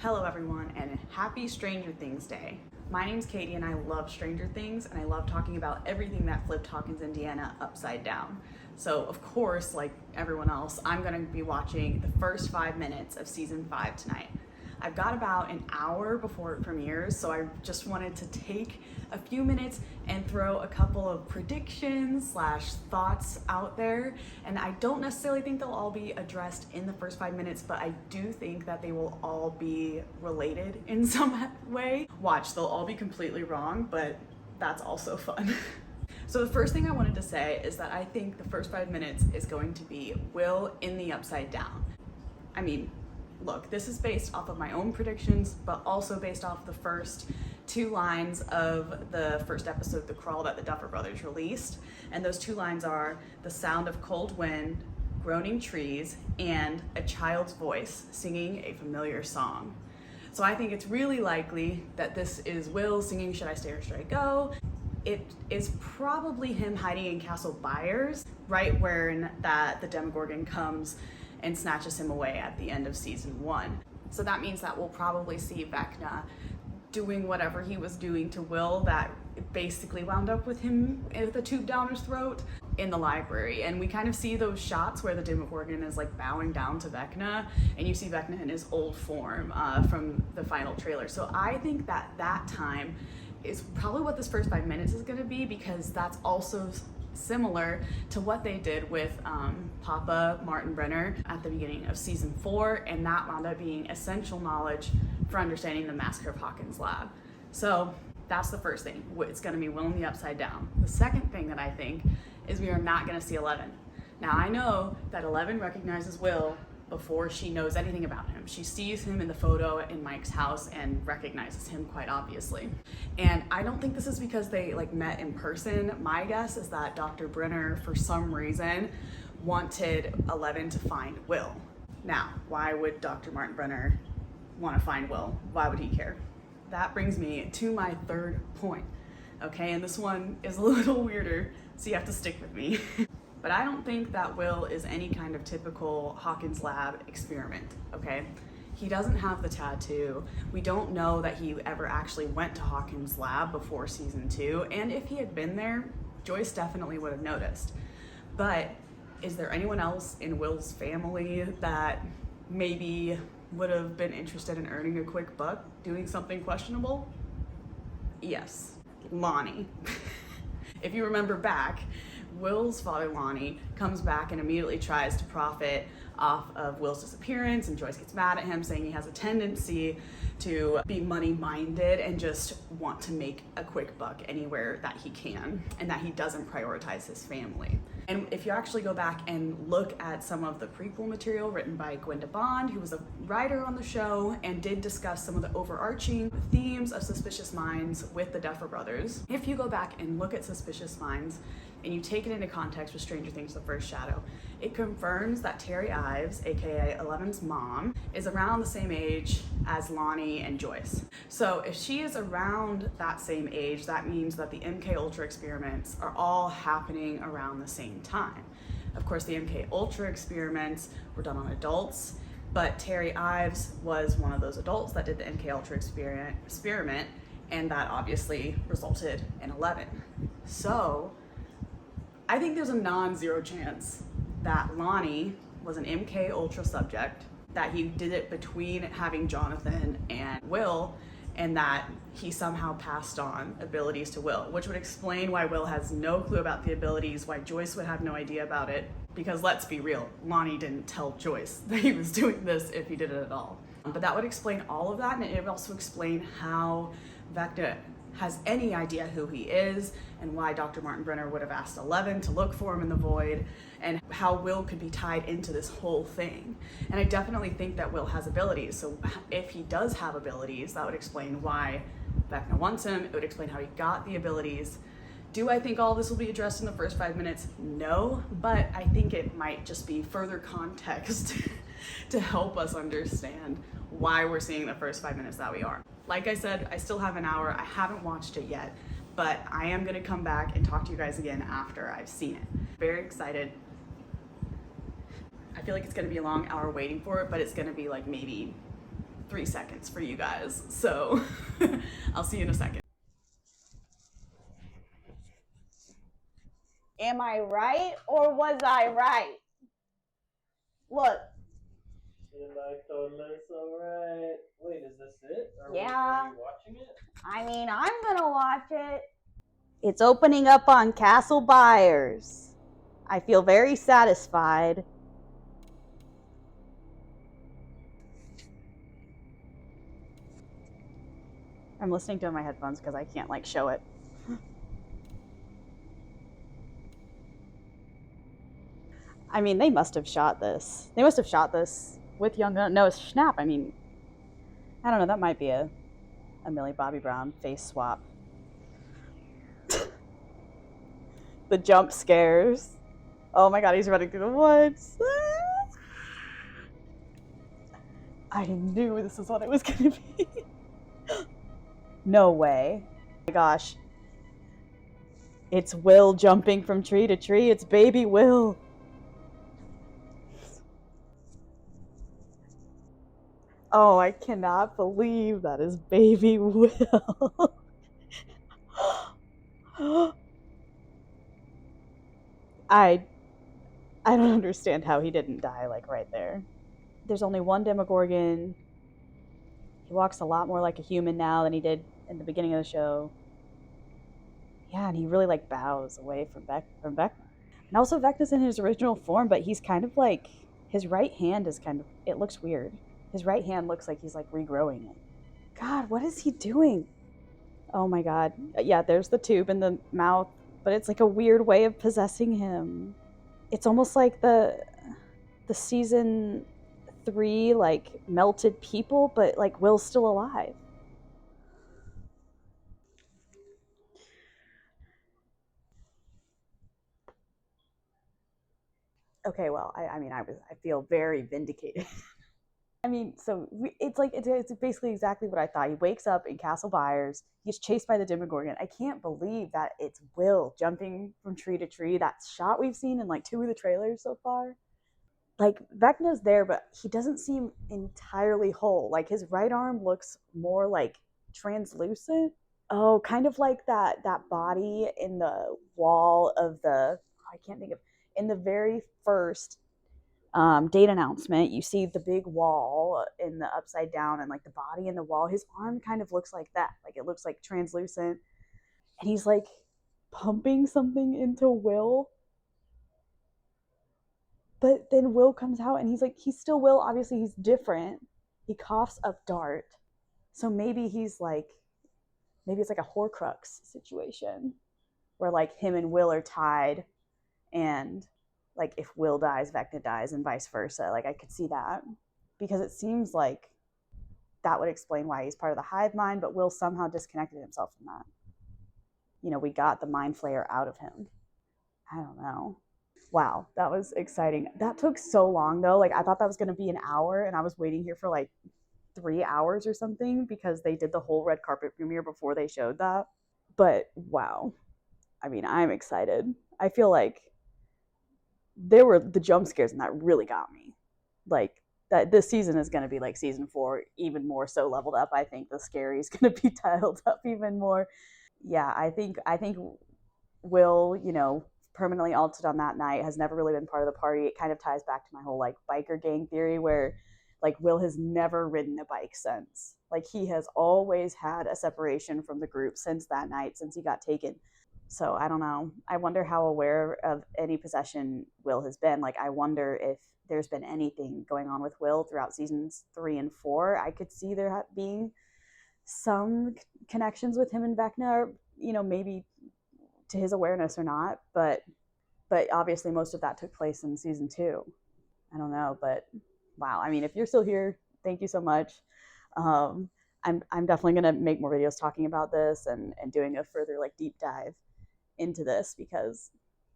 Hello everyone, and happy Stranger Things Day. My name's Katie and I love Stranger Things, and I love talking about everything that flipped Hawkins, Indiana upside down. So of course, like everyone else, I'm gonna be watching the first 5 minutes of season 5 tonight. I've got about an hour before it premieres, so I just wanted to take a few minutes and throw a couple of predictions / thoughts out there. And I don't necessarily think they'll all be addressed in the first 5 minutes, but I do think that they will all be related in some way. Watch, they'll all be completely wrong, but that's also fun. So the first thing I wanted to say is that I think the first 5 minutes is going to be Will in the Upside Down. I mean, look, this is based off of my own predictions, but also based off the first 2 lines of the first episode, The Crawl, that the Duffer Brothers released. And those 2 lines are the sound of cold wind, groaning trees, and a child's voice singing a familiar song. So I think it's really likely that this is Will singing Should I Stay or Should I Go? It is probably him hiding in Castle Byers, right where that the Demogorgon comes and snatches him away at the end of season 1. So that means that we'll probably see Vecna doing whatever he was doing to Will that basically wound up with him with a tube down his throat in the library. And we kind of see those shots where the Demogorgon is like bowing down to Vecna, and you see Vecna in his old form from the final trailer. So I think that that time is probably what this first 5 minutes is going to be, because that's also similar to what they did with Papa Martin Brenner at the beginning of season 4, and that wound up being essential knowledge for understanding the Massacre of Hawkins Lab. So that's the first thing. It's going to be Will in the Upside Down. The second thing that I think is we are not going to see Eleven. Now I know that Eleven recognizes Will before she knows anything about him. She sees him in the photo in Mike's house and recognizes him quite obviously. And I don't think this is because they like met in person. My guess is that Dr. Brenner, for some reason, wanted Eleven to find Will. Now, why would Dr. Martin Brenner want to find Will? Why would he care? That brings me to my third point. Okay, and this one is a little weirder, so you have to stick with me. But I don't think that Will is any kind of typical Hawkins Lab experiment, okay? He doesn't have the tattoo. We don't know that he ever actually went to Hawkins Lab before season 2, and if he had been there, Joyce definitely would have noticed. But is there anyone else in Will's family that maybe would have been interested in earning a quick buck doing something questionable? Yes, Lonnie. If you remember back, Will's father, Lonnie, comes back and immediately tries to profit off of Will's disappearance, and Joyce gets mad at him, saying he has a tendency to be money-minded and just want to make a quick buck anywhere that he can, and that he doesn't prioritize his family. And if you actually go back and look at some of the prequel material written by Gwenda Bond, who was a writer on the show and did discuss some of the overarching themes of Suspicious Minds with the Duffer Brothers, if you go back and look at Suspicious Minds and you take it into context with Stranger Things: The First Shadow, it confirms that Terry Ives, aka Eleven's mom, is around the same age as Lonnie and Joyce. So if she is around that same age, that means that the MK Ultra experiments are all happening around the same time. Of course, the MK Ultra experiments were done on adults, but Terry Ives was one of those adults that did the MK Ultra experiment, and that obviously resulted in 11. So I think there's a non-zero chance that Lonnie was an MK Ultra subject, that he did it between having Jonathan and Will, and that he somehow passed on abilities to Will, which would explain why Will has no clue about the abilities, why Joyce would have no idea about it, because let's be real, Lonnie didn't tell Joyce that he was doing this if he did it at all. But that would explain all of that, and it would also explain how Vecna has any idea who he is, and why Dr. Martin Brenner would have asked Eleven to look for him in the void, and how Will could be tied into this whole thing. And I definitely think that Will has abilities, so if he does have abilities, that would explain why Vecna wants him. It would explain how he got the abilities. Do I think all this will be addressed in the first 5 minutes? No, but I think it might just be further context to help us understand why we're seeing the first 5 minutes that we are. Like I said, I still have an hour. I haven't watched it yet, but I am gonna come back and talk to you guys again after I've seen it. Very excited. I feel like it's gonna be a long hour waiting for it, but it's gonna be like maybe 3 seconds for you guys. So I'll see you in a second. Am I right or was I right? Look. You're like totally so right. Wait, is this it? Yeah. Are you watching it? I mean, I'm gonna watch it. It's opening up on Castle Byers. I feel very satisfied. I'm listening to it in my headphones because I can't like show it. I mean, they must have shot this. They must have shot this with Young Noah Schnapp. I mean, I don't know. That might be a Millie Bobby Brown face swap. The jump scares. Oh my god, he's running through the woods. I knew this is what it was going to be. No way. Oh my gosh. It's Will jumping from tree to tree. It's baby Will. Oh, I cannot believe that is baby Will. I don't understand how he didn't die like right there. There's only one Demogorgon. He walks a lot more like a human now than he did in the beginning of the show. Yeah, and he really like bows away from Vecna. And also Vecna's in his original form, but he's kind of like, his right hand is kind of, it looks weird. His right hand looks like he's like regrowing it. God, what is he doing? Oh my god. Yeah, there's the tube in the mouth, but it's like a weird way of possessing him. It's almost like the season 3 like melted people, but like Will's still alive. Okay, well, I mean, I feel very vindicated. I mean, so it's like it's basically exactly what I thought. He wakes up in Castle Byers. He's chased by the Demogorgon. I can't believe that it's Will jumping from tree to tree. That shot we've seen in like 2 of the trailers so far. Like Vecna's there, but he doesn't seem entirely whole. Like his right arm looks more like translucent. Oh, kind of like that body in the wall of the, I can't think of, in the very first date announcement, you see the big wall in the upside down and like the body in the wall. His arm kind of looks like that. Like it looks like translucent. And he's like pumping something into Will. But then Will comes out and he's like, he's still Will. Obviously, he's different. He coughs up Dart. So maybe he's like, maybe it's like a Horcrux situation where like him and Will are tied, and like if Will dies, Vecna dies, and vice versa. Like I could see that, because it seems like that would explain why he's part of the hive mind, but Will somehow disconnected himself from that. You know, we got the mind flayer out of him. I don't know. Wow, that was exciting. That took so long though. Like I thought that was going to be an hour, and I was waiting here for like 3 hours or something because they did the whole red carpet premiere before they showed that. But wow, I mean, I'm excited. I feel like there were the jump scares and that really got me. Like that this season is going to be like season 4, even more so leveled up. I think the scary is going to be dialed up even more. Yeah, I think Will, you know, permanently altered on that night, has never really been part of the party. It kind of ties back to my whole like biker gang theory, where like Will has never ridden a bike since. Like he has always had a separation from the group since that night, since he got taken. So I don't know. I wonder how aware of any possession Will has been. Like I wonder if there's been anything going on with Will throughout seasons 3 and 4. I could see there being some connections with him and Vecna, you know, maybe to his awareness or not, but obviously most of that took place in season 2. I don't know, but wow. I mean, if you're still here, thank you so much. I'm definitely gonna make more videos talking about this and doing a further like deep dive into this, because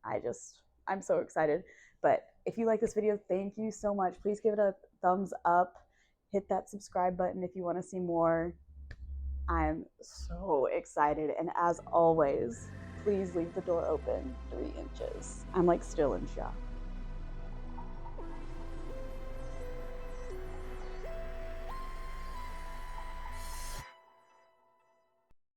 I'm so excited. But if you like this video, thank you so much. Please give it a thumbs up. Hit that subscribe button if you want to see more. I'm so excited. And as always, please leave the door open 3 inches. I'm like still in shock.